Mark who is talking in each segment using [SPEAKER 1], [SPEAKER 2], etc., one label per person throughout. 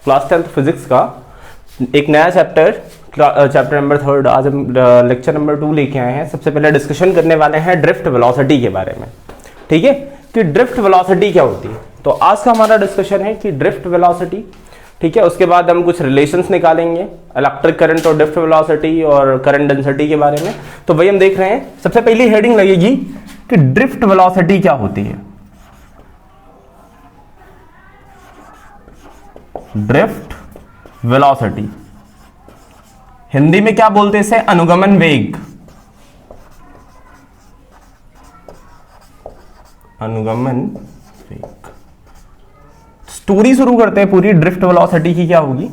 [SPEAKER 1] Class 10th physics का एक नया चैप्टर नंबर 3। आज हम लेक्चर नंबर 2 लेके आए हैं। सबसे पहले डिस्कशन करने वाले हैं ड्रिफ्ट वेलोसिटी के बारे में, ठीक है, कि ड्रिफ्ट वेलोसिटी क्या होती है। तो आज का हमारा डिस्कशन है कि ड्रिफ्ट वेलोसिटी, ठीक है। उसके बाद हम कुछ रिलेशंस निकालेंगे इलेक्ट्रिक करंट और ड्रिफ्ट वेलोसिटी और करंट डेंसिटी के बारे में। तो वही हम देख रहे हैं। सबसे पहली हेडिंग लगेगी कि ड्रिफ्ट वेलोसिटी क्या होती है। ड्रिफ्ट वेलोसिटी हिंदी में क्या बोलते हैं इसे? अनुगमन वेग। अनुगमन वेग। स्टोरी शुरू करते हैं पूरी ड्रिफ्ट वेलोसिटी की क्या होगी,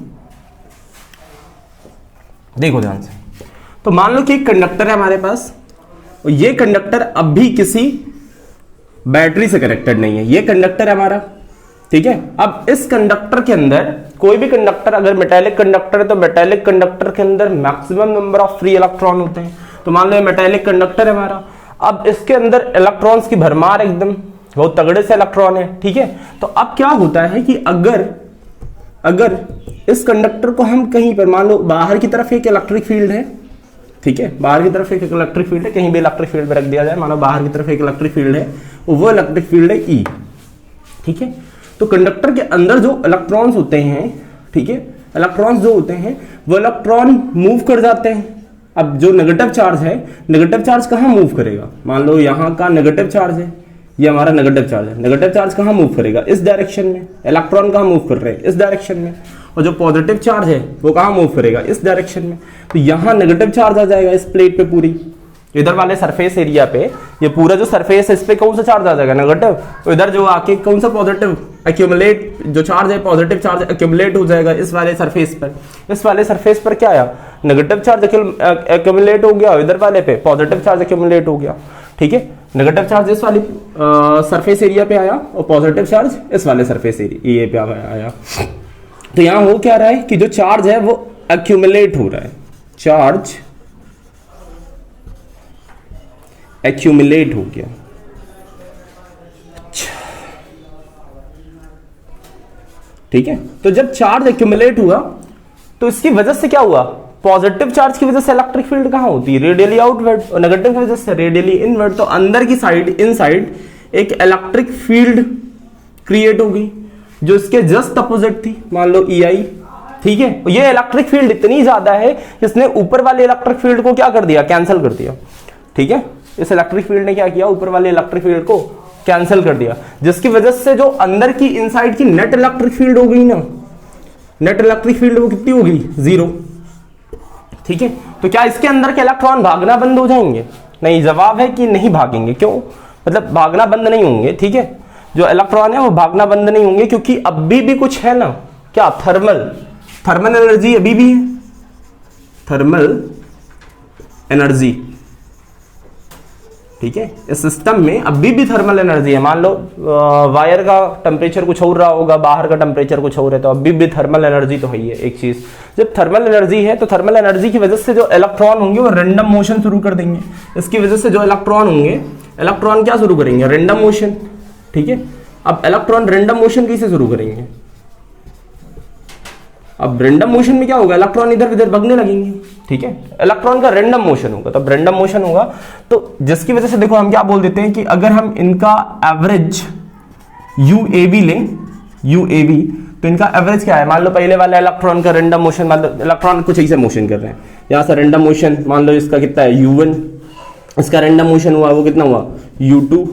[SPEAKER 1] देखो ध्यान से। तो मान लो कि एक कंडक्टर है हमारे पास और ये कंडक्टर अब भी किसी बैटरी से कनेक्टेड नहीं है। ये कंडक्टर है हमारा, ठीक है। अब इस कंडक्टर के अंदर कोई भी कंडक्टर अगर मेटेलिक कंडक्टर है तो मेटेलिक कंडक्टर के अंदर maximum number of free electron होते हैं। तो मान लो ये मेटेलिक कंडक्टर है हमारा। अब इसके अंदर इलेक्ट्रॉन्स की भरमार एकदम बहुत तगड़े से इलेक्ट्रॉन है, ठीक है। तो अब क्या होता है कि अगर इस कंडक्टर को हम कहीं पर मान लो बाहर की तरफ एक इलेक्ट्रिक फील्ड है, ठीक है, बाहर की तरफ एक इलेक्ट्रिक फील्ड है, कहीं भी इलेक्ट्रिक फील्ड पे रख दिया जाए, मानो बाहर की तरफ एक इलेक्ट्रिक फील्ड है, वो इलेक्ट्रिक फील्ड है ई, ठीक है। तो कंडक्टर के अंदर जो इलेक्ट्रॉन्स होते हैं, ठीक है, इलेक्ट्रॉन्स जो होते हैं वो इलेक्ट्रॉन मूव कर जाते हैं। अब जो नेगेटिव चार्ज है, नेगेटिव चार्ज कहां मूव करेगा? मान लो यहां का नेगेटिव चार्ज है, ये हमारा नेगेटिव चार्ज है। नेगेटिव चार्ज कहां मूव करेगा? इस डायरेक्शन में। इलेक्ट्रॉन कहां मूव कर रहे हैं? इस डायरेक्शन में। और जो पॉजिटिव चार्ज है वो कहां मूव करेगा? इस डायरेक्शन में। तो यहां नेगेटिव चार्ज आ जाएगा इस प्लेट पे पूरी, इधर वाले सरफेस एरिया पे। ये पूरा जो सरफेस है इस पे कौन सा चार्ज आ जाएगा? नेगेटिव। तो इधर जो आके कौन सा पॉजिटिव एक्यूमुलेट, जो चार्ज है पॉजिटिव चार्ज एक्यूमुलेट हो जाएगा इस वाले सरफेस पर। इस वाले सरफेस पर क्या आया? नेगेटिव चार्ज एक्यूमुलेट हो गया, इधर वाले पे पॉजिटिव चार्ज एक्यूमुलेट हो गया, ठीक है। नेगेटिव चार्ज इस वाली सरफेस एरिया पे आया और पॉजिटिव चार्ज इस वाले सरफेस एरिया पे आया। तो यहां हो क्या रहा है कि जो चार्ज है वो एक्यूमुलेट हो रहा है, चार्ज एक्यूमुलेट हो गया। ठीक है। तो जब चार्ज एक्यूमुलेट हुआ तो इसकी वजह से क्या हुआ? पॉजिटिव चार्ज की वजह से इलेक्ट्रिक फील्ड कहां होती है? Radially outward. और नेगेटिव की वजह से रेडियली इनवर्ड। तो अंदर की साइड, इनसाइड एक इलेक्ट्रिक फील्ड क्रिएट हो गई जो इसके जस्ट अपोजिट थी, मान लो EI, ठीक है। ये इलेक्ट्रिक फील्ड इतनी ज्यादा है कि इसने ऊपर वाले इलेक्ट्रिक फील्ड को क्या कर दिया? कैंसिल कर दिया, ठीक है। इस इलेक्ट्रिक फील्ड ने क्या किया? ऊपर वाले इलेक्ट्रिक फील्ड को कैंसिल कर दिया, जिसकी वजह से जो अंदर की इनसाइड की नेट इलेक्ट्रिक फील्ड हो गई ना, नेट इलेक्ट्रिक फील्ड वो कितनी हो गई? 0, ठीक है। तो क्या इसके अंदर के इलेक्ट्रॉन भागना बंद हो जाएंगे? नहीं, जवाब है कि नहीं भागेंगे। क्यों? मतलब भागना बंद नहीं होंगे, ठीक है। जो इलेक्ट्रॉन है वो भागना बंद नहीं होंगे क्योंकि अभी भी कुछ है ना, क्या? थर्मल एनर्जी अभी भी है, थर्मल एनर्जी, ठीक है। इस सिस्टम में अभी भी थर्मल एनर्जी है। मान लो वायर का टेम्परेचर कुछ हो रहा होगा, बाहर का टेम्परेचर कुछ हो रहा है, तो अभी भी थर्मल एनर्जी तो है ही है। एक चीज, जब थर्मल एनर्जी है तो थर्मल एनर्जी की वजह से जो इलेक्ट्रॉन होंगे वो रैंडम मोशन शुरू कर देंगे। इसकी वजह से जो इलेक्ट्रॉन होंगे, इलेक्ट्रॉन क्या शुरू करेंगे? रैंडम मोशन, ठीक है। अब इलेक्ट्रॉन रैंडम मोशन कैसे शुरू करेंगे? अब रैंडम मोशन में क्या होगा? इलेक्ट्रॉन इधर उधर भागने लगेंगे, ठीक है। इलेक्ट्रॉन का रैंडम मोशन होगा, तब रैंडम मोशन होगा तो जिसकी वजह से देखो हम क्या बोल देते हैं कि अगर हम इनका एवरेज UAV लें, UAV, तो इनका एवरेज क्या है? मान लो पहले वाला इलेक्ट्रॉन का रैंडम मोशन, मान लो इलेक्ट्रॉन कुछ ऐसे मोशन कर रहे हैं, यहां से रैंडम मोशन, मान लो इसका कितना है? U1, इसका रैंडम मोशन हुआ वो कितना हुआ? U2,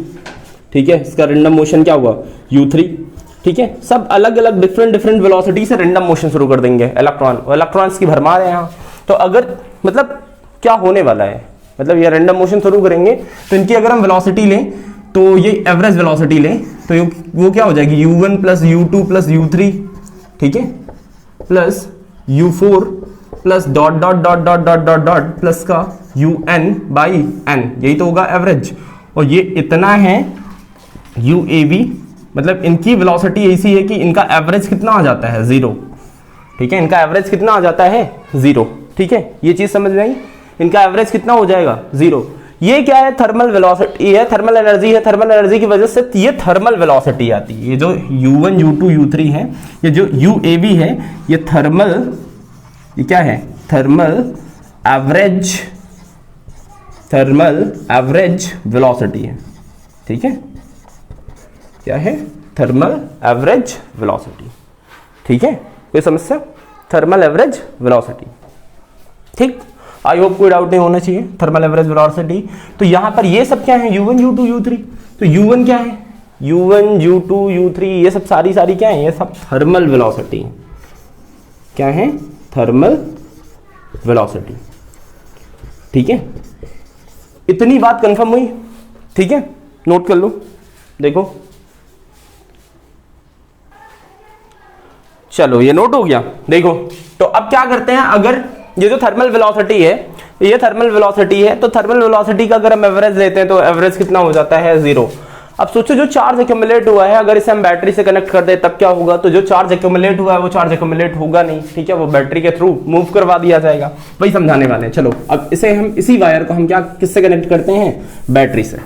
[SPEAKER 1] ठीक है। इसका रैंडम मोशन क्या हुआ? U3, ठीक है। सब अलग अलग डिफरेंट वेलोसिटी से रैंडम मोशन शुरू कर देंगे इलेक्ट्रॉन, और इलेक्ट्रॉन्स की भरमार है यहाँ। तो अगर मतलब क्या होने वाला है, मतलब ये रैंडम मोशन शुरू करेंगे तो इनकी अगर हम वेलोसिटी लें तो ये एवरेज वेलोसिटी लें तो वो क्या हो जाएगी? U1 plus U2 plus U3, ठीक है, plus U4 plus dot dot dot dot dot dot dot plus का UN/N, यही तो होगा एवरेज। और ये इतना है UAV, मतलब इनकी वेलोसिटी ऐसी है कि इनका एवरेज कितना आ जाता है? 0, ठीक है। इनका एवरेज कितना आ जाता है? 0, ठीक है। ये चीज समझ में आई? इनका एवरेज कितना हो जाएगा? 0। ये क्या है, थर्मल वेलोसिटी है, थर्मल एनर्जी है, थर्मल एनर्जी की वजह से ये थर्मल वेलोसिटी आती है। ये जो u1 u2 u3 है, ये जो uab है, ये थर्मल, ये क्या है, थर्मल एवरेज वेलोसिटी है। ठीक है, क्या है, थर्मल एवरेज वेलोसिटी। ठीक है, कोई समस्या, थर्मल एवरेज वेलोसिटी। ठीक, आई होप कोई डाउट नहीं होना चाहिए, थर्मल एवरेज वेलोसिटी। तो यहां पर ये सब क्या है, u1 u2 u3, तो u1 क्या है, u1 u2 u3, ये सब सारी क्या है, ये सब थर्मल वेलोसिटी है। क्या है, थर्मल वेलोसिटी। ठीक है, इतनी बात कंफर्म हुई। ठीक है, नोट कर लो, देखो चलो ये नोट हो गया। देखो तो अब क्या करते हैं, अगर ये जो थर्मल वेलोसिटी है, ये थर्मल वेलोसिटी है, तो थर्मल वेलोसिटी का अगर हम एवरेज लेते हैं तो एवरेज कितना हो जाता है, 0। अब सोचो जो चार्ज एक्यूमुलेट हुआ है, अगर इसे हम बैटरी से कनेक्ट कर दे तब क्या होगा, तो जो चार्ज एक्यूमुलेट हुआ है वो चार्ज एक्यूमुलेट होगा नहीं। ठीक है, वो बैटरी के थ्रू मूव करवा दिया जाएगा, वही समझाने वाले हैं। चलो अब इसे हम, इसी वायर को हम क्या, किससे कनेक्ट करते हैं, बैटरी से।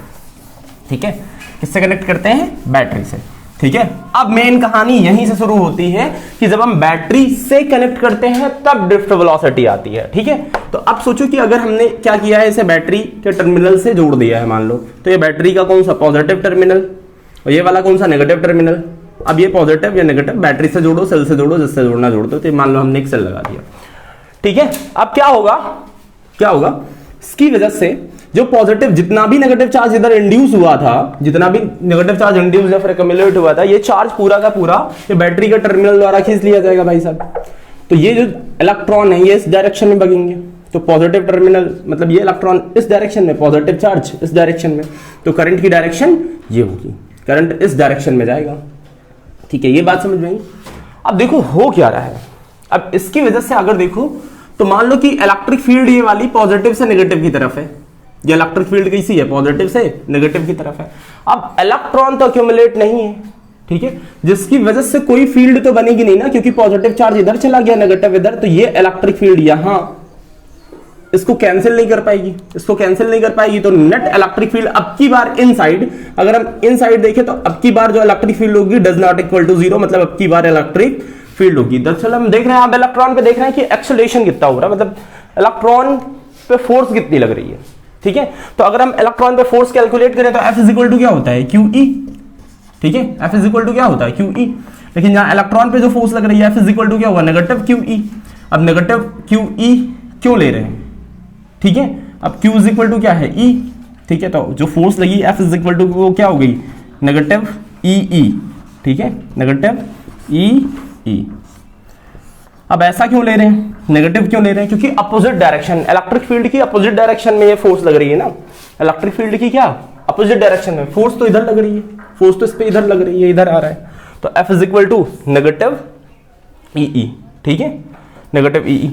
[SPEAKER 1] ठीक है, किससे कनेक्ट करते हैं, बैटरी से। ठीक है, अब मेन कहानी यहीं से शुरू होती है कि जब हम बैटरी से कनेक्ट करते हैं तब ड्रिफ्ट वेलोसिटी आती है। ठीक है, तो अब सोचो कि अगर हमने क्या किया है, इसे बैटरी के टर्मिनल से जोड़ दिया है मान लो, तो ये बैटरी का कौन सा पॉजिटिव टर्मिनल और ये वाला कौन सा नेगेटिव टर्मिनल। अब ये पॉजिटिव या नेगेटिव बैटरी से जोड़ो, सेल से जोड़ो, जिससे जोड़ना जोड़ दो। तो मान लो हमने एक सेल लगा दिया। ठीक है, अब क्या होगा, इसकी वजह से जो पॉजिटिव, जितना भी नेगेटिव चार्ज इधर इंड्यूस हुआ था, जितना भी नेगेटिव चार्ज इंड्यूस या फिर एक्यूमुलेट हुआ था, ये चार्ज पूरा का पूरा ये बैटरी के टर्मिनल द्वारा खींच लिया जाएगा भाई साहब। तो ये जो इलेक्ट्रॉन है ये इस डायरेक्शन में भागेंगे, तो पॉजिटिव टर्मिनल मतलब ये इलेक्ट्रॉन इस डायरेक्शन में, पॉजिटिव चार्ज इस डायरेक्शन में, तो करंट की डायरेक्शन ये होगी, करंट इस डायरेक्शन में जाएगा। ठीक है, ये बात समझ में आई। अब देखो हो क्या रहा है, अब इसकी वजह से अगर देखो तो मान लो कि इलेक्ट्रिक फील्ड ये वाली पॉजिटिव से नेगेटिव की तरफ है, ये इलेक्ट्रिक फील्ड कैसी है, पॉजिटिव से नेगेटिव की तरफ है। अब इलेक्ट्रॉन तो एक्यूमुलेट नहीं है, ठीक है, जिसकी वजह से कोई फील्ड तो बनेगी नहीं ना, क्योंकि पॉजिटिव चार्ज इधर चला गया, नेगेटिव इधर, तो ये इलेक्ट्रिक फील्ड यहां इसको कैंसिल नहीं कर पाएगी, तो नेट इलेक्ट्रिक फील्ड अब की बार इनसाइड, अगर हम इनसाइड देखें तो अब की बार जो इलेक्ट्रिक फील्ड होगी डज नॉट इक्वल टू 0, मतलब अब की बार इलेक्ट्रिक फील्ड होगी। दरअसल हम देख रहे हैं, आप इलेक्ट्रॉन पे देख रहे हैं कि एक्सेलरेशन कितना हो रहा है, मतलब इलेक्ट्रॉन पे फोर्स कितनी लग रही है। ठीक है, तो अगर हम इलेक्ट्रॉन पे फोर्स कैलकुलेट करें तो F इज इक्वल टू क्या होता है, QE। ठीक है, F इज इक्वल टू क्या होता है, QE। लेकिन यहां इलेक्ट्रॉन पे जो फोर्स लग रही है F इज इक्वल टू क्या होगा, नेगेटिव QE। अब नेगेटिव QE क्यों ले रहे हैं, ठीक है, अब Q इज इक्वल टू क्या है, E। ठीक है, तो जो फोर्स लगी F इज इक्वल टू वो क्या हो गई, नेगेटिव EE। ठीक है, नेगेटिव EE। अब ऐसा क्यों ले रहे हैं, नेगेटिव क्यों ले रहे हैं, क्योंकि अपोजिट डायरेक्शन, इलेक्ट्रिक फील्ड की अपोजिट डायरेक्शन में ये फोर्स लग रही है ना, इलेक्ट्रिक फील्ड की क्या अपोजिट डायरेक्शन में, फोर्स तो इधर लग रही है, फोर्स तो इस पे इधर लग रही है, इधर आ रहा है, तो F is equal to negative EE। ठीक है, नेगेटिव EE।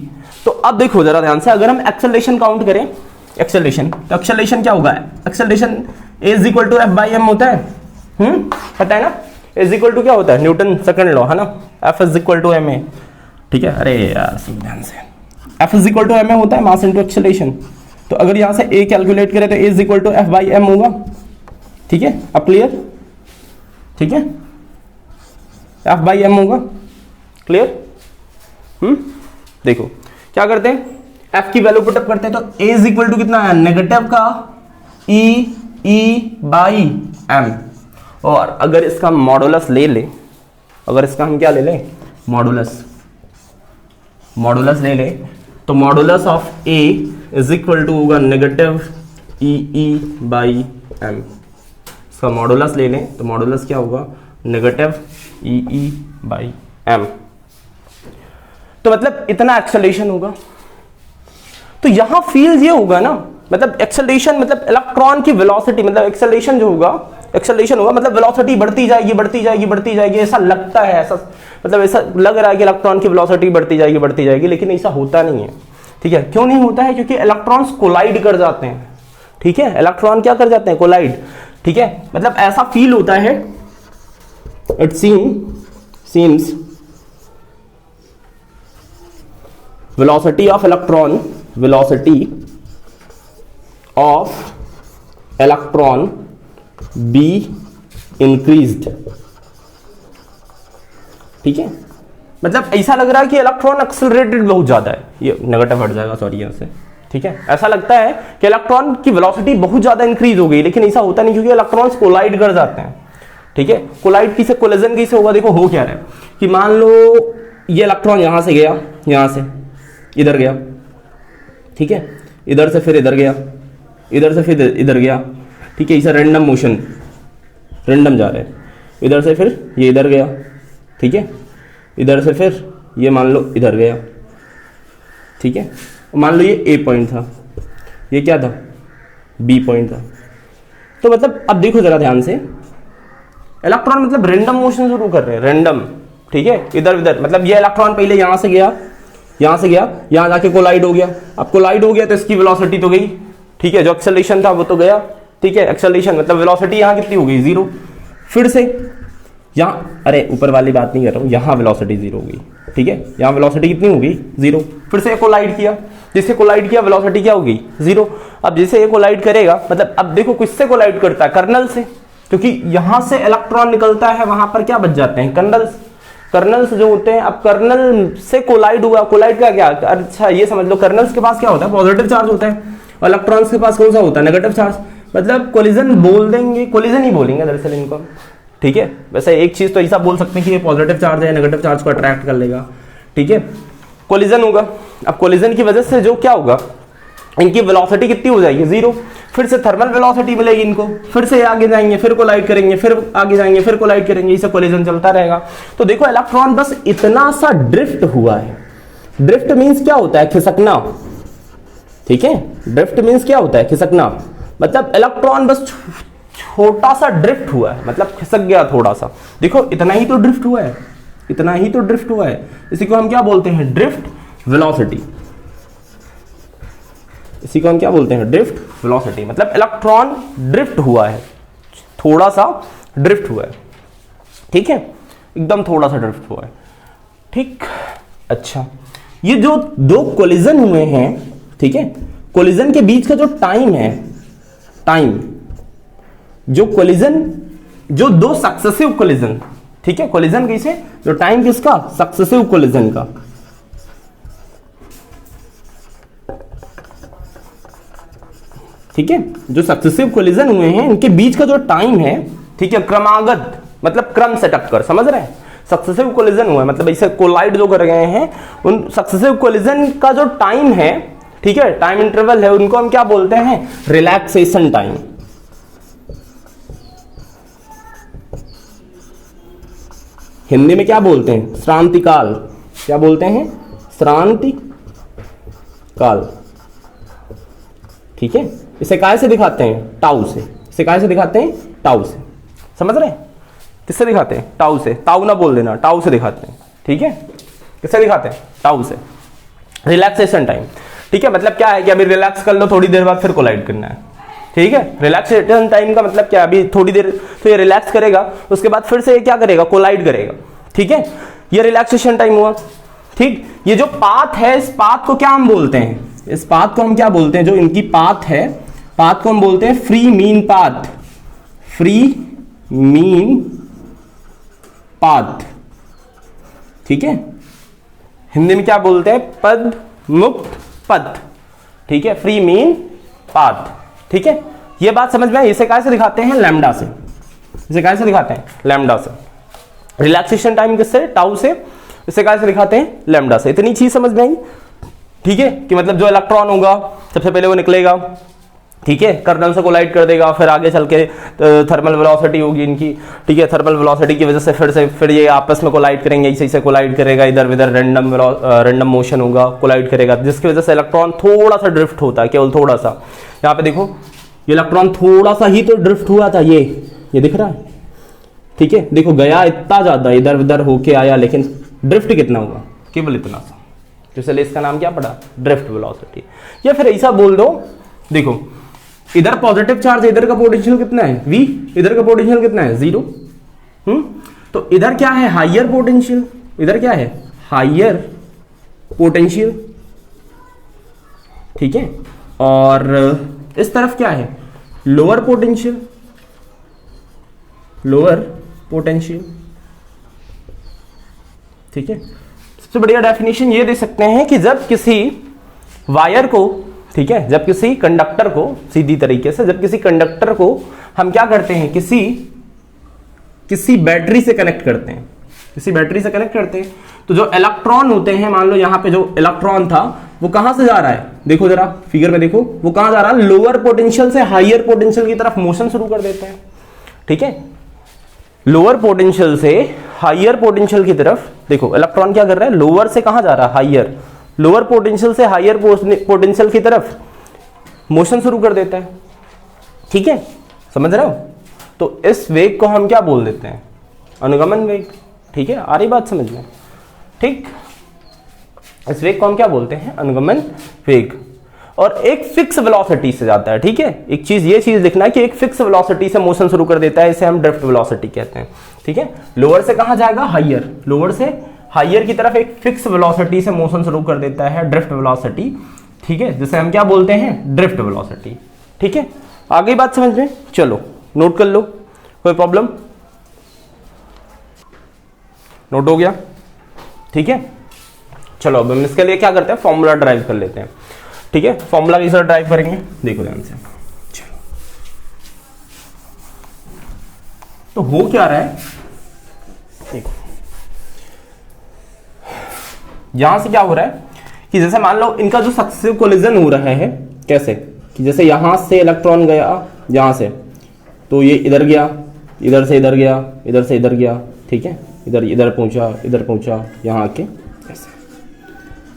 [SPEAKER 1] तो अब देखो जरा ध्यान से, अगर हम एक्सेलरेशन काउंट करें, एक्सेलरेशन, तो एक्सेलरेशन क्या होगा, acceleration A is equal to F/m होता है, पता है ना, A इज इक्वल टू क्या होता है, न्यूटन सेकंड लॉ है ना, F is equal to ma। ठीक है, अरे यार सुन ध्यान से, F is equal to ma होता है, मास इनटू एक्सेलरेशन। तो अगर यहां से A कैलकुलेट करें तो A is equal to F/m होगा। ठीक है, अब क्लियर, ठीक है, F/m होगा, क्लियर। देखो क्या करते हैं, F की वैल्यू पुटअप करते हैं, तो A इज इक्वल टू कितना है, नेगेटिव का E/m, और अगर इसका मॉडुलस ले ले, अगर इसका हम क्या ले लें, मॉडुलस ले ले, तो modulus of A is equal to होगा नेगेटिव EE/m। इसका मॉडुलस ले लें तो मॉडुलस क्या होगा, नेगेटिव EE/m। तो मतलब इतना एक्सेलरेशन होगा, तो यहां फील्ड ये होगा ना, मतलब एक्सेलरेशन मतलब इलेक्ट्रॉन की वेलोसिटी, मतलब एक्सेलरेशन जो होगा, एक्सेलरेशन होगा मतलब वेलोसिटी बढ़ती जाएगी, ऐसा लगता है, ऐसा मतलब ऐसा लग रहा है कि इलेक्ट्रॉन की वेलोसिटी बढ़ती जाएगी, लेकिन ऐसा होता नहीं है। ठीक है, क्यों नहीं होता है, क्योंकि इलेक्ट्रॉन्स कोलाइड कर जाते हैं। ठीक है, इलेक्ट्रॉन क्या कर जाते हैं, कोलाइड। ठीक है, मतलब ऐसा फील होता है, it seems velocity of electron be increased, ठीक है, मतलब ऐसा लग रहा है कि इलेक्ट्रॉन एक्सेलरेटेड बहुत ज्यादा है, ये नेगेटिव हट जाएगा सॉरी यहाँ से, ठीक है, ऐसा लगता है कि इलेक्ट्रॉन की वेलोसिटी बहुत ज्यादा इंक्रीज हो गई, लेकिन ऐसा होता नहीं क्योंकि इलेक्ट्रॉन्स कोलाइड कर जाते हैं, ठीक है, कोलाइड किसे, कोलिजन किसे होगा, देखो हो क्या रहा है कि मान लो ये इलेक्ट्रॉन यहां से गया, यहां से इधर गया, ठीक है, इधर से फिर इधर गया, इधर से फिर इधर गया, ठीक है, इसे रैंडम मोशन, रैंडम जा रहे हैं, इधर से फिर ये इधर गया, ठीक है, इधर से फिर ये मान लो इधर गया, ठीक है, मान लो ये ए पॉइंट था, ये क्या था, बी पॉइंट था, तो मतलब अब देखो जरा ध्यान से, इलेक्ट्रॉन मतलब रैंडम मोशन शुरू कर रहे हैं, रैंडम, ठीक है, इधर उधर, मतलब ये इलेक्ट्रॉन पहले यहां से गया, यहां से गया, यहां जाके कोलाइड हो गया, अब कोलाइड हो गया तो इसकी वेलोसिटी तो गई, ठीक है, जो एक्सेलरेशन था वो तो गया, ठीक है, एक्सेलरेशन मतलब वेलोसिटी यहां कितनी हो गई, 0, फिर से यहां, अरे ऊपर वाली बात नहीं कर रहा हूं, यहां वेलोसिटी 0 हो गई, ठीक है, यहां वेलोसिटी कितनी हो गई, 0, फिर से कोलाइड किया, जिससे कोलाइड किया वेलोसिटी क्या हो गई, 0, अब जिसे ये कोलाइड करेगा, मतलब अब देखो किससे कोलाइड करता है, कर्नल से, क्योंकि यहां से इलेक्ट्रॉन निकलता है, वहां पर क्या बच जाते हैं, कर्नल्स, कर्नल्स जो होते हैं, अब कर्नल से कोलाइड हुआ, कोलाइड का क्या, अच्छा ये समझ लो कर्नल्स के पास क्या होता है, पॉजिटिव चार्ज होता है, और इलेक्ट्रॉन्स के पास कौन सा होता है, नेगेटिव चार्ज, मतलब कोलिजन बोल देंगे, कोलिजन ही बोलेंगे दरअसल इनको, ठीक है, वैसे एक चीज तो ऐसा बोल सकते हैं कि ये पॉजिटिव चार्ज है, नेगेटिव चार्ज को अट्रैक्ट कर लेगा, ठीक है, कोलिजन होगा, अब कोलिजन की वजह से जो क्या होगा, इनकी वेलोसिटी कितनी हो जाएगी, 0, फिर से थर्मल वेलोसिटी मिलेगी इनको, फिर से आगे जाएंगे, फिर कोलाइड करेंगे, फिर आगे जाएंगे, फिर कोलाइड करेंगे, इसे कोलिजन चलता रहेगा। तो देखो इलेक्ट्रॉन बस इतना सा ड्रिफ्ट हुआ है। ड्रिफ्ट मींस क्या होता है, खिसकना, ठीक है, ड्रिफ्ट मींस क्या होता है, खिसकना, मतलब इलेक्ट्रॉन बस छोटा सा ड्रिफ्ट हुआ है, मतलब खिसक गया थोड़ा सा, देखो इतना ही तो ड्रिफ्ट हुआ है, इतना ही तो ड्रिफ्ट हुआ है, इसी को हम क्या बोलते हैं, ड्रिफ्ट वेलोसिटी, इसी को हम क्या बोलते हैं, ड्रिफ्ट वेलोसिटी, मतलब इलेक्ट्रॉन ड्रिफ्ट हुआ है, थोड़ा सा ड्रिफ्ट हुआ है, ठीक है, एकदम थोड़ा सा ड्रिफ्ट हुआ है, ठीक। अच्छा, ये जो दो कोलिजन हुए हैं, ठीक है, कोलिजन के बीच का जो टाइम है, टाइम, जो कोलिजन, जो दो सक्सेसिव कोलिजन, ठीक है, कोलिजन कैसे, जो टाइम किसका, सक्सेसिव कोलिजन का, ठीक है, जो सक्सेसिव कोलिजन हुए हैं इनके बीच का जो टाइम है, ठीक है, क्रमागत, मतलब क्रम से टक्कर, समझ रहे हैं, सक्सेसिव कोलिजन हुआ है मतलब ऐसे कोलाइड जो कर गए हैं, उन सक्सेसिव कोलिजन का जो टाइम है, ठीक है, टाइम इंटरवल है, उनको हम क्या बोलते हैं, रिलैक्सेशन टाइम, हिंदी में क्या बोलते हैं, श्रांति काल, क्या बोलते हैं, श्रांति काल, ठीक है, इसे काय से दिखाते हैं, टाउ से, इसे काय से दिखाते हैं, टाउ से, समझ रहे हैं, किससे दिखाते हैं, टाउ से, ताऊ ना बोल देना, टाउ से दिखाते हैं, ठीक है, किससे दिखाते हैं, टाउ से, रिलैक्सेशन टाइम, ठीक है, मतलब क्या है कि अभी रिलैक्स कर लो, थोड़ी देर बाद फिर कोलाइड करना है, ठीक है, रिलैक्सेशन टाइम का मतलब क्या, अभी थोड़ी देर तो ये रिलैक्स करेगा, उसके बाद फिर से ये क्या करेगा, कोलाइड करेगा, ठीक है, ये रिलैक्सेशन टाइम हुआ, ठीक। ये जो पाथ है, इस पाथ को क्या हम बोलते हैं, इस पाथ को हम क्या बोलते हैं, जो इनकी पाथ है, पाथ को हम बोलते हैं free mean path, free mean path, ठीक है, हिंदी में क्या बोलते हैं, पद मुक्त पथ, ठीक है, फ्री मीन पाथ, ठीक है, ये बात समझ में आई। इसे कैसे दिखाते हैं, लैम्डा से, इसे कैसे दिखाते हैं, लैम्डा से, रिलैक्सेशन टाइम किससे, टाउ से, इसे कैसे दिखाते हैं, लैम्डा से। इतनी चीज समझ में आई, ठीक है, कि मतलब जो इलेक्ट्रॉन होगा सबसे पहले वो निकलेगा, ठीक है, कर्नल से कोलाइड कर देगा, फिर आगे चल के थर्मल वेलोसिटी होगी इनकी, ठीक है, थर्मल वेलोसिटी की वजह से फिर ये आपस में कोलाइड करेंगे, इसी से कोलाइड करेगा, इधर उधर रैंडम मोशन होगा, कोलाइड करेगा, जिसकी वजह से इलेक्ट्रॉन थोड़ा सा ड्रिफ्ट होता है, केवल थोड़ा सा। यहाँ पे देखो ये इलेक्ट्रॉन थोड़ा सा ही तो ड्रिफ्ट हुआ था, ये दिख रहा है, ठीक है, देखो गया इतना ज्यादा, इधर उधर होके आया, लेकिन ड्रिफ्ट कितना हुआ, केवल इतना सा, इसलिए इसका नाम क्या पड़ा, ड्रिफ्ट वेलोसिटी। या फिर ऐसा बोल दो, देखो इधर पॉजिटिव चार्ज, इधर का पोटेंशियल कितना है, V, इधर का पोटेंशियल कितना है, 0, तो इधर क्या है, हाइयर पोटेंशियल, इधर क्या है, हाइयर पोटेंशियल, ठीक है, और इस तरफ क्या है, लोअर पोटेंशियल, लोअर पोटेंशियल, ठीक है। सबसे बढ़िया डेफिनेशन ये दे सकते हैं कि जब किसी वायर को, ठीक है, जब किसी कंडक्टर को, सीधी तरीके से जब किसी कंडक्टर को हम क्या करते हैं, किसी बैटरी से कनेक्ट करते हैं, किसी बैटरी से कनेक्ट करते हैं, तो जो इलेक्ट्रॉन होते हैं, मान लो यहां पे जो इलेक्ट्रॉन था वो कहां से जा रहा है, देखो जरा फिगर में देखो, वो कहां जा रहा है, लोअर पोटेंशियल से हायर पोटेंशियल की तरफ मोशन शुरू कर देते हैं, ठीक है। लोअर पोटेंशियल से हायर पोटेंशियल की तरफ, देखो इलेक्ट्रॉन क्या कर रहा है, लोअर से कहां जा रहा है, हायर, लोअर पोटेंशियल से हायर पोटेंशियल की तरफ मोशन शुरू कर देता है, ठीक है, समझ रहे हो। तो इस वेग को हम क्या बोल देते हैं, अनुगमन वेग, ठीक है, आ रही बात समझ में, ठीक। इस वेग को हम क्या बोलते हैं, अनुगमन वेग, और एक फिक्स वेलोसिटी से जाता है, ठीक है। एक चीज, ये चीज लिखना है कि एक फिक्स वेलोसिटी से मोशन शुरू कर देता है, इसे हम ड्रिफ्ट वेलोसिटी कहते हैं, ठीक है। लोअर से कहां जाएगा, हायर, लोअर से हायर की तरफ एक फिक्स वेलोसिटी से मोशन शुरू कर देता है, ड्रिफ्ट वेलोसिटी, ठीक है, जिसे हम क्या बोलते हैं, ड्रिफ्ट वेलोसिटी, ठीक है। आगे बात समझ में, चलो नोट कर लो, कोई प्रॉब्लम, नोट हो गया, ठीक है। चलो अब हम इसके लिए क्या करते हैं, फॉर्मूला ड्राइव कर लेते हैं, ठीक है। फॉर्मूला कैसे ड्राइव करेंगे, देखो ध्यान से, चलो। तो हो क्या रहा है, देखो यहां से क्या हो रहा है कि जैसे मान लो इनका जो सक्सेसिव कोलिजन हो रहा है, कैसे कि जैसे यहां से इलेक्ट्रॉन गया, यहां से, तो ये इधर गया, इधर से इधर गया, इधर से इधर गया, ठीक है, इधर इधर पहुंचा, यहां आके ऐसे,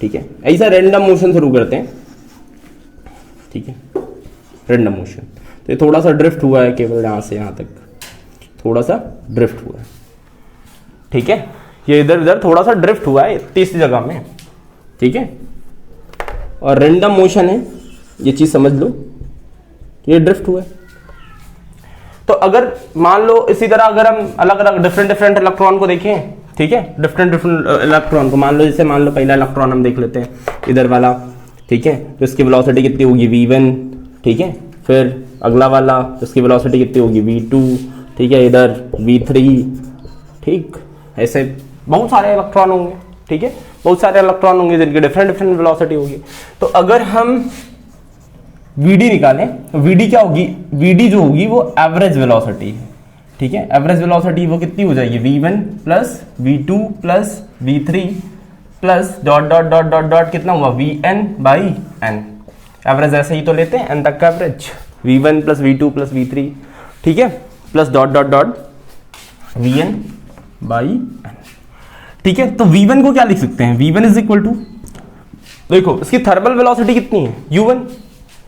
[SPEAKER 1] ठीक है। ऐसा रैंडम मोशन शुरू करते हैं, ठीक है, रैंडम मोशन। तो ये थोड़ा सा ड्रिफ्ट हुआ है, केवल यहां से यहां तक थोड़ा सा ड्रिफ्ट हुआ है, ठीक है। ये इधर इधर थोड़ा सा ड्रिफ्ट हुआ है तीसरी जगह में, ठीक है, और रैंडम मोशन है, ये चीज समझ लो, ये ड्रिफ्ट हुआ है। तो अगर मान लो इसी तरह अगर हम अलग अलग डिफरेंट इलेक्ट्रॉन को देखें, ठीक है, डिफरेंट इलेक्ट्रॉन को, मान लो जैसे मान लो पहला इलेक्ट्रॉन हम देख लेते हैं, इधर वाला, ठीक है, तो इसकी वेलोसिटी कितनी होगी, v1, ठीक है। फिर अगला वाला, इसकी वेलोसिटी कितनी होगी, v2, ठीक है, इधर v3, ठीक, ऐसे बहुत सारे इलेक्ट्रॉन होंगे, ठीक है, बहुत सारे इलेक्ट्रॉन होंगे जिनकी डिफरेंट वेलोसिटी होगी। तो अगर हम vd निकालें, तो vd क्या होगी, vd जो होगी वो एवरेज वेलोसिटी है, ठीक है। एवरेज वेलोसिटी वो कितनी हो जाएगी, v1 plus v2 plus v3 plus dot dot dot dot dot कितना हुआ, vn बाई n। एवरेज ऐसे ही तो लेते हैं, n तक का average, v1 plus v2 plus v3, ठीक है, plus dot dot dot vn by n, ठीक है। तो v1 को क्या लिख सकते हैं, v1 इज इक्वल टू, देखो इसकी थर्मल वेलोसिटी कितनी है, u1,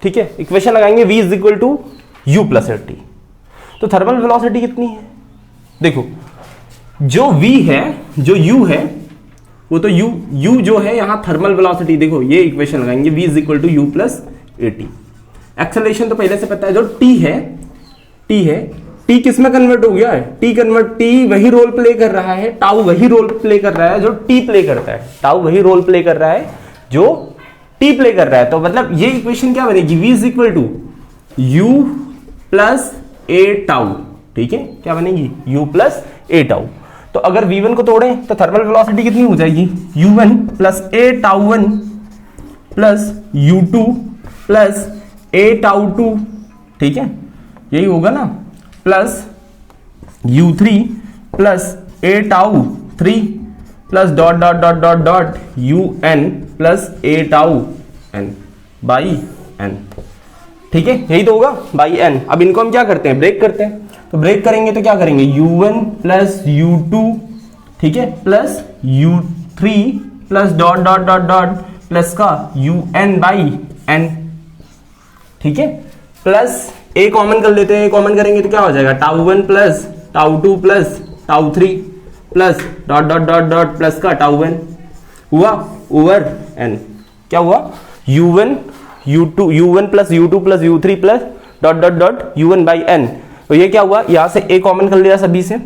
[SPEAKER 1] ठीक है, इक्वेशन लगाएंगे, v is equal to u plus t. तो थर्मल वेलोसिटी कितनी है, देखो जो v है, जो u है, वो तो u जो है यहां थर्मल वेलोसिटी, देखो ये इक्वेशन लगाएंगे, v is equal to u plus t. Acceleration तो पहले से पता है, जो t है, t किस में कन्वर्ट हो गया है, t वही रोल प्ले कर रहा है, टाउ वही रोल प्ले कर रहा है जो t प्ले करता है, टाउ वही रोल प्ले कर रहा है जो t प्ले कर रहा है। तो मतलब ये इक्वेशन क्या बनेगी, v is equal to u plus a tau, ठीक है, क्या बनेगी, u प्लस a टाउ। तो अगर v1 को तोड़ें तो थर्मल वेलोसिटी कितनी हो जाएगी, u1 plus a tau 1 plus u2 plus a tau 2, ठीक है, यही होगा ना, plus u3 plus a tau 3 plus dot dot dot dot dot un plus a tau n by n, ठीक है, यही तो होगा बाई n। अब इनको हम क्या करते हैं, ब्रेक करते हैं। तो ब्रेक करेंगे तो क्या करेंगे, u1 प्लस u2, ठीक है, plus u3 plus dot dot dot dot plus का un बाई n, ठीक है, प्लस a कॉमन कर लेते हैं, कॉमन करेंगे तो क्या हो जाएगा, tau 1 plus tau 2 plus tau 3 plus dot dot dot dot plus का टाउ 1 हुआ ओवर n, क्या हुआ, u1 plus u2 plus u3 plus dot dot dot u1 by n। तो ये क्या हुआ, यहां से a कॉमन कर लिया सभी से,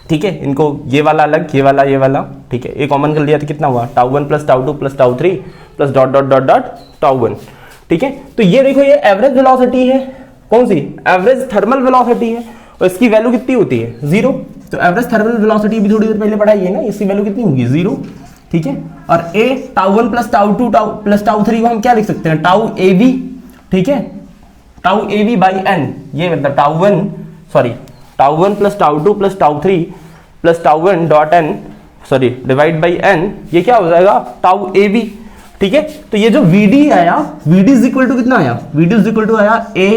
[SPEAKER 1] ठीक है, इनको ये वाला अलग, ये वाला, ठीक है, a कॉमन कर लिया तो कितना हुआ, tau 1 plus tau 2 plus tau 3 plus dot dot dot dot tau 1, ठीक है। तो ये देखो ये एवरेज वेलोसिटी है, कौन सी, एवरेज थर्मल वेलोसिटी है, और इसकी वैल्यू कितनी होती है 0। तो एवरेज थर्मल वेलोसिटी भी थोड़ी देर पहले पढ़ाई है ना, इसकी वैल्यू कितनी होगी 0, ठीक है। और a τ1 प्लस τ2 प्लस τ3 को हम क्या लिख सकते हैं, टाउ ए बी, ठीक है, tau A B by N, ये मतलब τ1 plus τ2 plus τ3 plus τ1 dot N sorry divide by N, ये क्या हो जाएगा टाउ ए बी, ठीक है। तो ये जो vd आया, vd इज इक्वल टू कितना आया, vd इज इक्वल टू आया a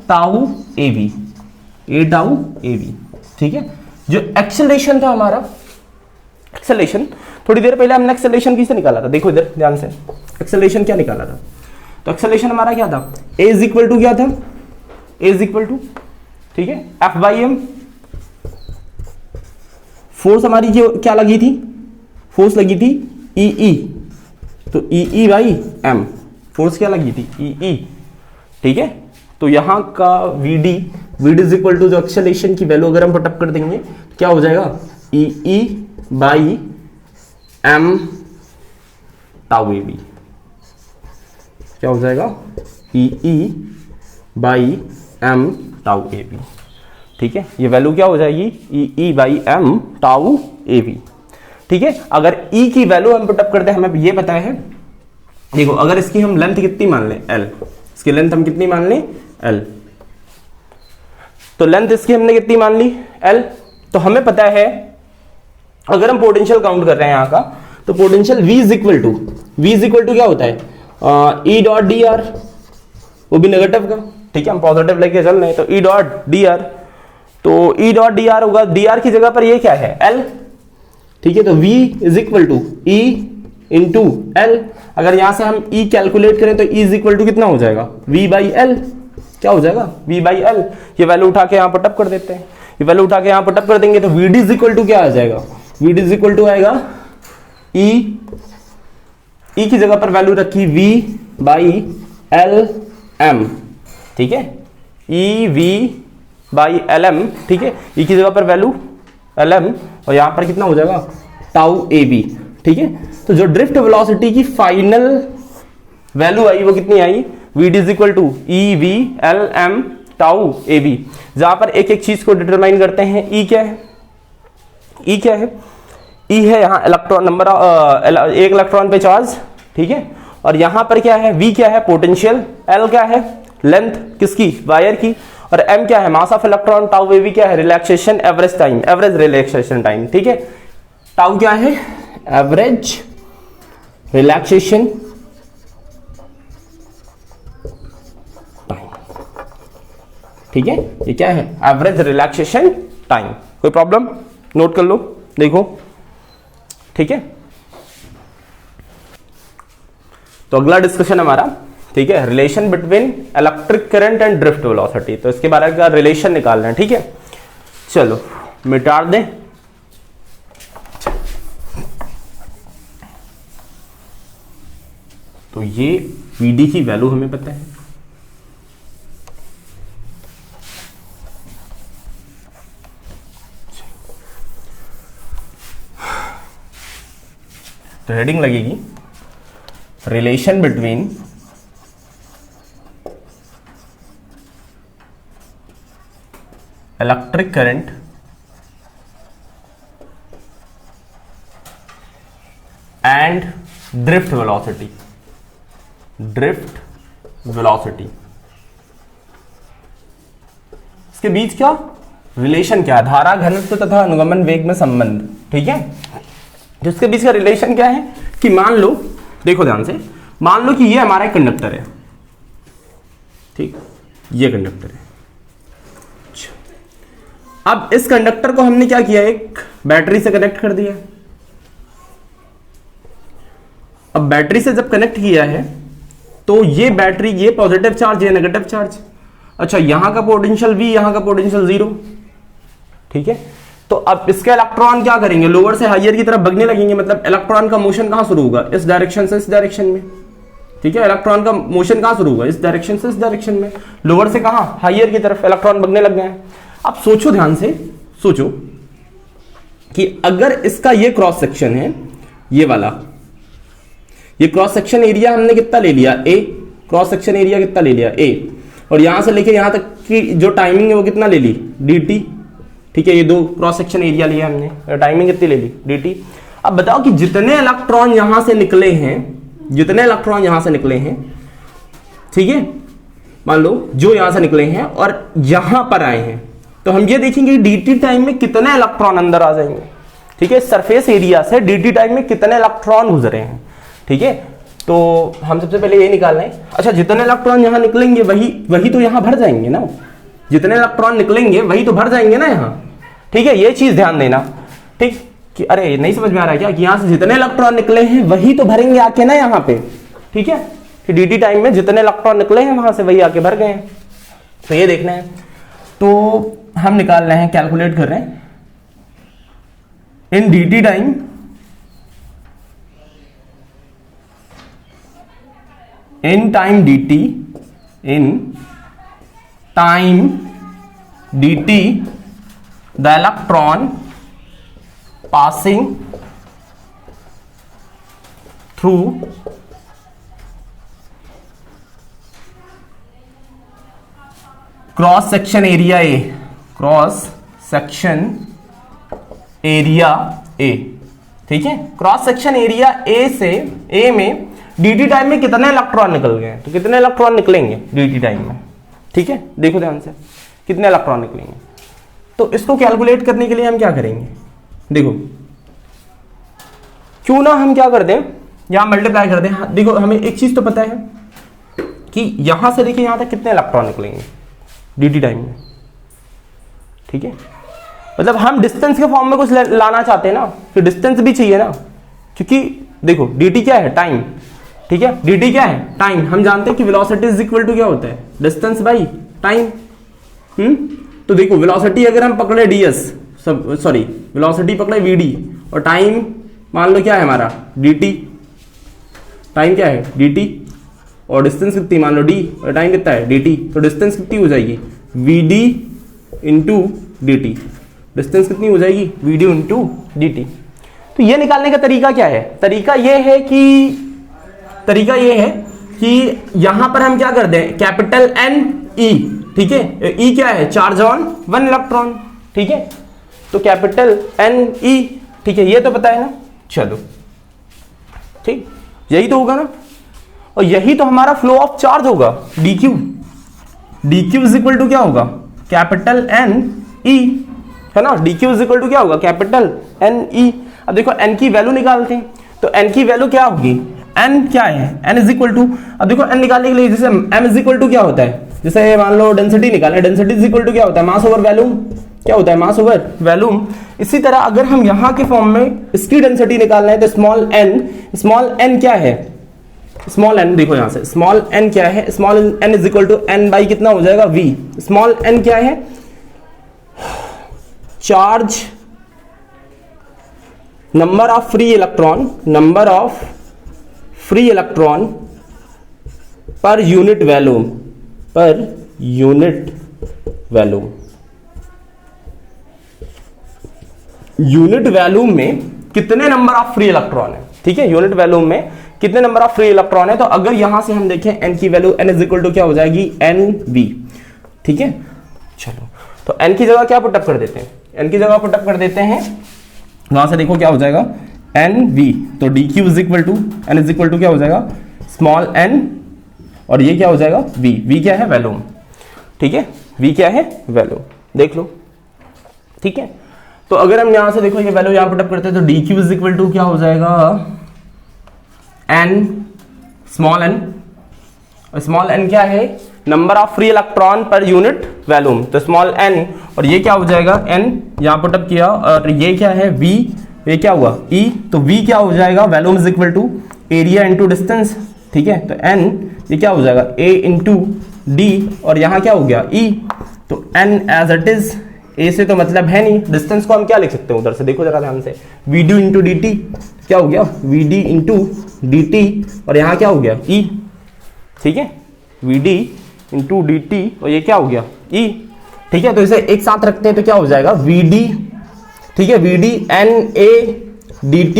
[SPEAKER 1] टाउ ए बी, ठीक है। जो एक्सेलरेशन था हमारा, एक्सेलरेशन थोड़ी देर पहले हमने एक्सेलरेशन किससे निकाला था, देखो इधर ध्यान से, एक्सेलरेशन क्या निकाला था, तो एक्सेलरेशन हमारा क्या था, a इज इक्वल टू क्या था, a इज इक्वल टू, ठीक है, F बाई एम, फोर्स हमारी क्या लगी थी, फोर्स लगी थी ई, तो ई बाई एम, फोर्स क्या लगी थी ई, ठीक है। तो यहां का vd इज इक्वल टू जो एक्सेलरेशन की वैल्यू अगर हम पुटअप कर देंगे तो क्या हो जाएगा, E by M tau A B, क्या हो जाएगा, E by M tau A B, ठीक है। ये वैल्यू क्या हो जाएगी, E by M tau A B, ठीक है। अगर ई की वैल्यू हम पुटअप करते हैं, हमें ये पता है, देखो अगर इसकी हम लेंथ कितनी मान लें l, इसकी लेंथ हम कितनी मान लें l, तो लेंथ इसकी हमने कितनी मान ली l, तो हमें पता है अगर हम पोटेंशियल काउंट कर रहे हैं यहां का, तो potential v is equal to क्या होता है, ई डॉट डी आर, वो भी नेगेटिव का, ठीक है, हम पॉजिटिव लेके चल रहे हैं, तो ई डॉट डी आर, तो ई डॉट डी आर होगा, डी आर की जगह पर ये क्या है l, ठीक है। तो v is equal to e into l, अगर यहां से हम e कैलकुलेट करें तो e इज इक्वल टू कितना हो जाएगा, v बाई एल, क्या हो जाएगा v बाई एल, ये वैल्यू उठा के यहां पुटअप कर देते हैं, ये वैल्यू उठा के यहां पुटअप कर देंगे तो vd इज इक्वल टू क्या आ जाएगा, vd इज इक्वल टू आएगा e की जगह पर वैल्यू रखी v बाई एल एम, ठीक है, e v by l m, ठीक है, e की जगह पर वैल्यू एल एम, और यहां पर कितना हो जाएगा टाउ ए बी, ठीक है। तो जो ड्रिफ्ट वेलोसिटी की फाइनल वैल्यू आई वो कितनी आई, vd is equal to e v l m tau A b, जहां पर एक एक चीज को डिटरमाइन करते हैं, e क्या है, e क्या है, e है यहाँ इलेक्ट्रॉन नंबर, एक इलेक्ट्रॉन पे चार्ज, ठीक है, और यहां पर क्या है, v क्या है पोटेंशियल, l क्या है लेंथ किसकी, वायर की, और m क्या है mass of electron, tau A B क्या है relaxation average time, average relaxation time, ठीक है। टाउ क्या है एवरेज रिलैक्सेशन टाइम, ठीक है, ये क्या है एवरेज रिलैक्सेशन टाइम, कोई प्रॉब्लम, नोट कर लो, देखो, ठीक है। तो अगला डिस्कशन हमारा, ठीक है, relation between electric current and drift velocity, तो इसके बारे का रिलेशन निकालना है, ठीक है। चलो मिटा दें, तो ये vd की वैल्यू हमें पता है, तो हेडिंग लगेगी relation between electric current and drift velocity, इसके बीच क्या रिलेशन, क्या धारा घनत्व तथा अनुगमन वेग में संबंध, ठीक है। जिसके बीच का रिलेशन क्या है कि मान लो, देखो ध्यान से, मान लो कि ये हमारा एक कंडक्टर है, ठीक, ये कंडक्टर है, अब इस कंडक्टर को हमने क्या किया, एक बैटरी से कनेक्ट कर दिया। अब बैटरी से जब कनेक्ट किया है तो ये बैटरी, ये पॉजिटिव चार्ज, ये नेगेटिव चार्ज, अच्छा यहां का पोटेंशियल V, यहां का पोटेंशियल 0, ठीक है। तो अब इसके इलेक्ट्रॉन क्या करेंगे, लोअर से हायर की तरफ भागने लगेंगे, मतलब इलेक्ट्रॉन का मोशन कहां शुरू होगा, इस डायरेक्शन से इस डायरेक्शन में, ठीक है। इलेक्ट्रॉन का मोशन कहां शुरू होगा, इस डायरेक्शन से इस डायरेक्शन में, लोअर से कहां हायर की तरफ इलेक्ट्रॉन भागने लग गए हैं। अब सोचो ध्यान से, सोचो कि अगर इसका ये क्रॉस सेक्शन है, ये वाला, ये क्रॉस सेक्शन एरिया हमने कितना ले लिया, ए, क्रॉस सेक्शन एरिया कितना ले लिया, ए, और यहां से लेके यहां तक की जो टाइमिंग है वो कितना ले ली, dt। ठीक है, ये दो क्रॉस सेक्शन एरिया लिया हमने, टाइमिंग कितनी ले ली, dt। अब बताओ कि जितने इलेक्ट्रॉन यहां से निकले हैं, जितने इलेक्ट्रॉन यहां से निकले हैं, ठीक है, मान लो जो यहां से निकले हैं और यहां पर आए हैं, तो हम ये देखेंगे dt टाइम में कितने इलेक्ट्रॉन अंदर आ जाएंगे। ठीक है, सरफेस एरिया से dt टाइम में कितने इलेक्ट्रॉन गुजरे हैं। ठीक है, तो हम सबसे पहले ये निकाल रहे हैं। अच्छा, जितने इलेक्ट्रॉन यहां निकलेंगे वही तो यहां भर जाएंगे ना, जितने इलेक्ट्रॉन निकलेंगे वही तो भर जाएंगे ना यहां। ठीक है, ये चीज ध्यान देना। ठीक, कि अरे नहीं समझ में आ रहा है क्या, कि यहां से जितने इलेक्ट्रॉन निकले हैं वही तो भरेंगे आके ना यहां पे। ठीक है, कि dt टाइम में जितने इलेक्ट्रॉन निकले हैं वहां से वही आके भर गए हैं, तो ये देखना है। तो हम निकाल रहे हैं, कैलकुलेट कर रहे हैं इन dt time, in time dt, in time dt, the electron passing through cross section area A, cross section area A। ठीक है, क्रॉस सेक्शन एरिया A से A में dt टाइम में कितने इलेक्ट्रॉन निकल गए, तो कितने इलेक्ट्रॉन निकलेंगे dt टाइम में। ठीक है, देखो ध्यान से कितने इलेक्ट्रॉन निकलेंगे। तो इसको कैलकुलेट करने के लिए हम क्या करेंगे, देखो क्यों ना हम क्या कर दें, यहां मल्टीप्लाई कर दें। देखो हमें एक चीज तो पता है कि यहां से देखिए यहां तक कितने इलेक्ट्रॉन निकलेंगे dt टाइम में। ठीक है, मतलब हम डिस्टेंस के फॉर्म में कुछ लाना चाहते हैं ना, तो डिस्टेंस भी चाहिए ना, क्योंकि देखो dt क्या है, टाइम। ठीक है, dt क्या है, टाइम। हम जानते हैं कि वेलोसिटी इज इक्वल टू क्या होता है, डिस्टेंस बाई टाइम। तो देखो वेलोसिटी अगर हम पकड़े ds, सॉरी वेलोसिटी पकड़े vd, और टाइम मान लो क्या है हमारा dt, टाइम क्या है dt, और डिस्टेंस कितनी मान लो d, और टाइम कितना है dt, तो डिस्टेंस कितनी हो जाएगी vd इंटू dt, डिस्टेंस कितनी हो जाएगी vd इंटू dt। तो ये निकालने का तरीका क्या है, तरीका ये है कि यहां पर हम क्या कर दें, कैपिटल N E। ठीक है, E क्या है, चार्ज ऑन वन इलेक्ट्रॉन। ठीक है, तो कैपिटल N E। ठीक है, ये तो पता है ना, चलो ठीक, यही तो होगा ना, और यही तो हमारा फ्लो ऑफ चार्ज होगा, dq। dq is equal to क्या होगा, कैपिटल N E, है ना, dq इज इक्वल टू क्या होगा, कैपिटल N E। अब देखो n की वैल्यू निकालते हैं, तो n की वैल्यू क्या होगी, n क्या है, n इज इक्वल टू, अब देखो n निकालने के लिए जैसे m इज इक्वल टू क्या होता है, जैसे मान लो डेंसिटी निकालें, डेंसिटी इज इक्वल टू क्या होता है, मास ओवर वॉल्यूम। क्या होता है, मास ओवर वॉल्यूम। इसी तरह अगर हम यहां के फॉर्म में इसकी डेंसिटी निकालना है तो स्मॉल n क्या है, स्मॉल n, देखो यहां से स्मॉल n क्या है, small n is equal to n by कितना हो जाएगा v। स्मॉल n क्या है, charge, number of free electron, number of free electron per unit volume, per unit volume. Unit volume में कितने नंबर ऑफ फ्री इलेक्ट्रॉन है। ठीक है, यूनिट वॉल्यूम में कितने नंबर ऑफ फ्री इलेक्ट्रॉन है। तो अगर यहां से हम देखें n की value, n is equal to क्या हो जाएगी, nv। ठीक है, चलो तो n की जगह क्या पुटअप कर देते हैं, n की जगह पुटअप कर देते हैं, वहां से देखो क्या हो जाएगा nv। तो dq is equal to, n is equal to क्या हो जाएगा, स्मॉल n, और ये क्या हो जाएगा v क्या है, वॉल्यूम। ठीक है, v क्या है, वॉल्यूम, देख लो। ठीक है, तो अगर हम यहां से देखो ये वैल्यू यहां पुटअप करते हैं, तो dq इज इक्वल टू क्या हो जाएगा, n, स्मॉल n, और स्मॉल n क्या है, number of free electron per unit volume, तो स्मॉल n, और ये क्या हो जाएगा n, यहां पुटअप किया, और ये क्या है v, ये क्या हुआ e, तो v क्या हो जाएगा, volume is equal to area into distance. ठीक है, तो n ये क्या हो जाएगा a इंटू d, और यहां क्या हो गया e, तो n as it is, a से तो मतलब है नहीं, डिस्टेंस को हम क्या लिख सकते हैं उधर से, देखो जरा ध्यान से, vd इंटू dt, क्या हो गया vd इंटू dt, और यहां क्या हो गया e। ठीक है, vd इंटू dt, और ये क्या हो गया e। ठीक है, तो इसे एक साथ रखते हैं तो क्या हो जाएगा vd। ठीक है, vd na dt,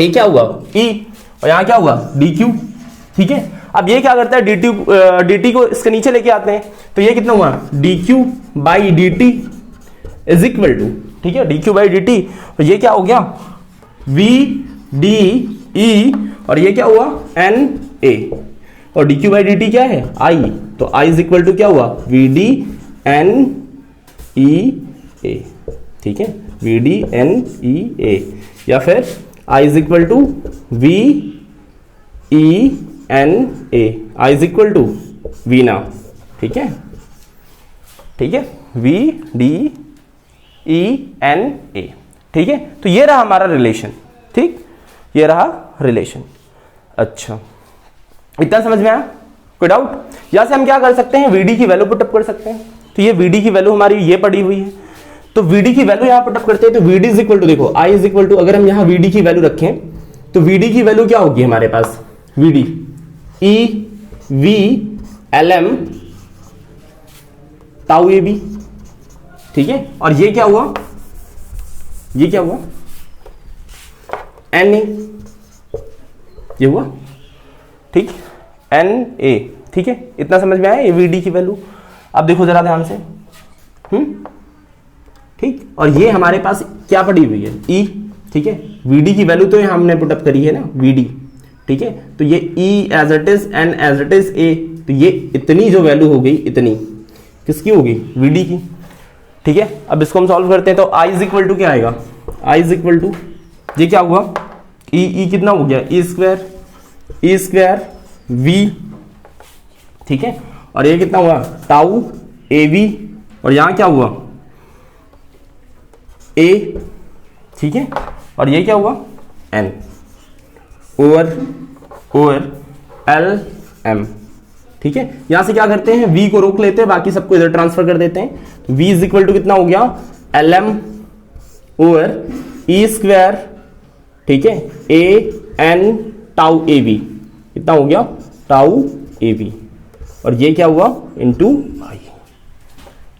[SPEAKER 1] ये क्या हुआ e, और यहां क्या हुआ dq। ठीक है, अब ये क्या करता है, dt को इसके नीचे लेके आते हैं, तो ये कितना हुआ, dq by dt is equal to, ठीक है, dq बाई dt, और ये क्या हो गया, v d e, और ये क्या हुआ, n a, और dq बाई dt क्या है, i, तो i इज इक्वल टू क्या हुआ, v d n e a, ठीक है, v d n e a, या फिर i is equal to v e n a, i is equal to v ना, ठीक है, ठीक है, v d e n a, ठीक है। तो ये रहा हमारा रिलेशन, ठीक, ये रहा रिलेशन। अच्छा, इतना समझ में आया, कोई डाउट? यहां से हम क्या कर सकते हैं, vd की वैल्यू पुटअप कर सकते हैं। तो ये vd की वैल्यू हमारी ये पड़ी हुई है, तो vd की वैल्यू यहां पुटअप करते हैं, तो vd इज इक्वल टू, देखो i इज इक्वल टू, अगर हम यहां vd की वैल्यू रखें तो vd की वैल्यू क्या होगी हमारे पास, vd e v lm tau a B, ठीक है, और ये क्या हुआ, ये क्या हुआ, एन ए, ये हुआ, ठीक, एन ए, ठीक है, इतना समझ में आया ये vd की वैल्यू। अब देखो जरा ध्यान से, ठीक, और ये हमारे पास क्या पड़ी हुई है, e, ठीक है, vd की वैल्यू तो हमने पुटअप करी है ना, vd, ठीक है, तो ये e as it is, n as it is, a, तो ये इतनी जो वैल्यू हो गई, इतनी किसकी होगी, vd की, ठीक है। अब इसको हम सॉल्व करते हैं, तो i इज इक्वल टू क्या आएगा, i इज इक्वल टू, ये क्या हुआ, e कितना हो गया, e स्क्वायर v, ठीक है, और ये कितना हुआ, टाउ ए वी, और यहां क्या हुआ, a, ठीक है, और ये क्या हुआ, n ओवर एल एम, ठीक है। यहां से क्या करते हैं, v को रोक लेते हैं, बाकी सबको इधर ट्रांसफर कर देते हैं, तो v इज इक्वल टू कितना हो गया, L M over E square, ठीक है, ए एन टाउ ए बी, कितना हो गया, टाउ ए बी, और ये क्या हुआ, इंटू आई,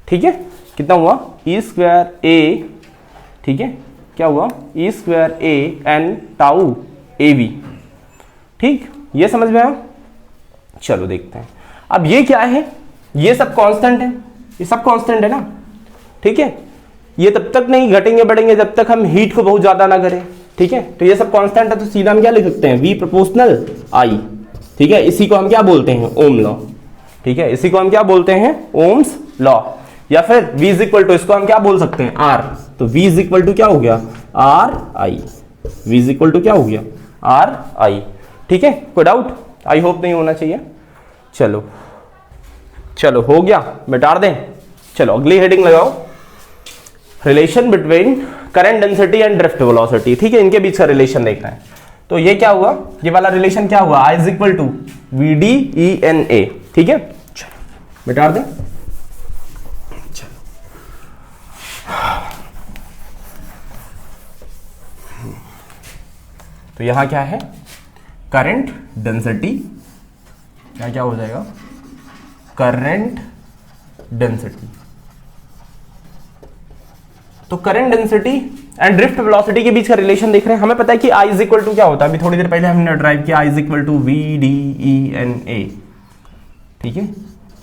[SPEAKER 1] ठीक है, कितना हुआ, ई स्क्वायर ए, ठीक है, क्या हुआ, E square A N tau A B, ठीक, ये समझ में आया। चलो देखते हैं, अब ये क्या है, ये सब कांस्टेंट है, ये सब कांस्टेंट है ना, ठीक है, ये तब तक नहीं घटेंगे बढ़ेंगे जब तक हम हीट को बहुत ज्यादा ना करें, ठीक है, तो ये सब कांस्टेंट है, तो सीधा हम क्या लिख सकते हैं, v प्रोपोर्शनल i, ठीक है, इसी को हम क्या बोलते हैं, ओम लॉ, ठीक है, इसी को हम क्या बोलते हैं, ओम्स लॉ, या फिर v इज इक्वल टू, इसको हम क्या बोल सकते हैं, r, तो v इज इक्वल टू क्या हो गया, r i, v is equal to क्या हो गया, r i, ठीक है, कोई डाउट, आई होप नहीं होना चाहिए। चलो चलो हो गया, मिटा दें, चलो अगली हेडिंग लगाओ, relation between current density and drift velocity, ठीक है, इनके बीच का रिलेशन देखना है। तो ये क्या हुआ, ये वाला रिलेशन क्या हुआ, I is equal to v d e n a, ठीक है, चलो मिटा दें, चलो तो यहां क्या है, करंट डेंसिटी, क्या क्या हो जाएगा, करंट डेंसिटी, तो current density and drift velocity के बीच का रिलेशन देख रहे हैं। हमें पता है कि I इज इक्वल टू क्या होता है, अभी थोड़ी देर पहले हमने ड्राइव किया, I is equal to v d e n a, ठीक है,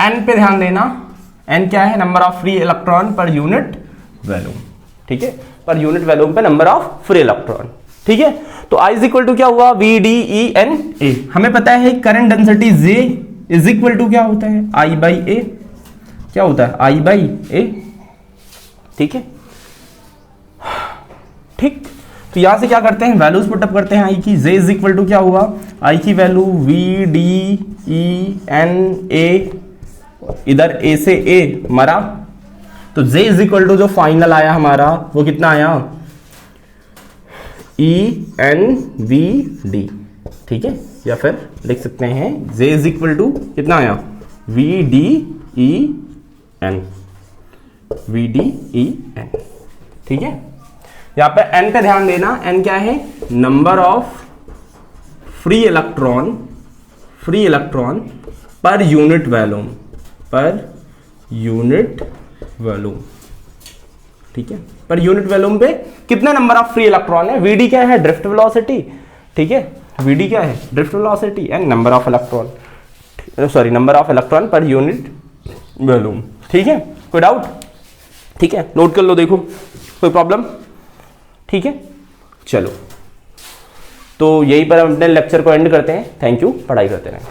[SPEAKER 1] n पे ध्यान देना, n क्या है, number of free electron per unit volume, ठीक है, पर यूनिट वॉल्यूम पे नंबर ऑफ फ्री इलेक्ट्रॉन, ठीक है। तो I इज इक्वल टू क्या हुआ, v d e n a, हमें पता है current density J is equal to क्या होता है, I बाई ए, क्या होता है, I बाई ए, ठीक है, ठीक, तो यहां से क्या करते हैं, वैल्यूज पुटअप करते हैं I की, J इज इक्वल टू क्या हुआ, I की value v d e n a, इधर A से A मरा, तो J इज इक्वल टू जो फाइनल आया हमारा वो कितना आया, ई एन वी डी, ठीक है, या फिर लिख सकते हैं J इज इक्वल टू कितना आया, v d e n, v d e n, ठीक है। यहां पे n पे ध्यान देना, n क्या है, number of free electron per unit volume, ठीक है, पर यूनिट वॉल्यूम पे कितने नंबर ऑफ फ्री इलेक्ट्रॉन है, vd क्या है, ड्रिफ्ट वेलोसिटी, ठीक है, vd क्या है, drift velocity and number of electron, sorry number of electron per unit volume. ठीक है, कोई डाउट? ठीक है, नोट कर लो, देखो कोई प्रॉब्लम? ठीक है, चलो तो यहीं पर हम अपने लेक्चर को एंड करते हैं। थैंक यू, पढ़ाई करते रहें।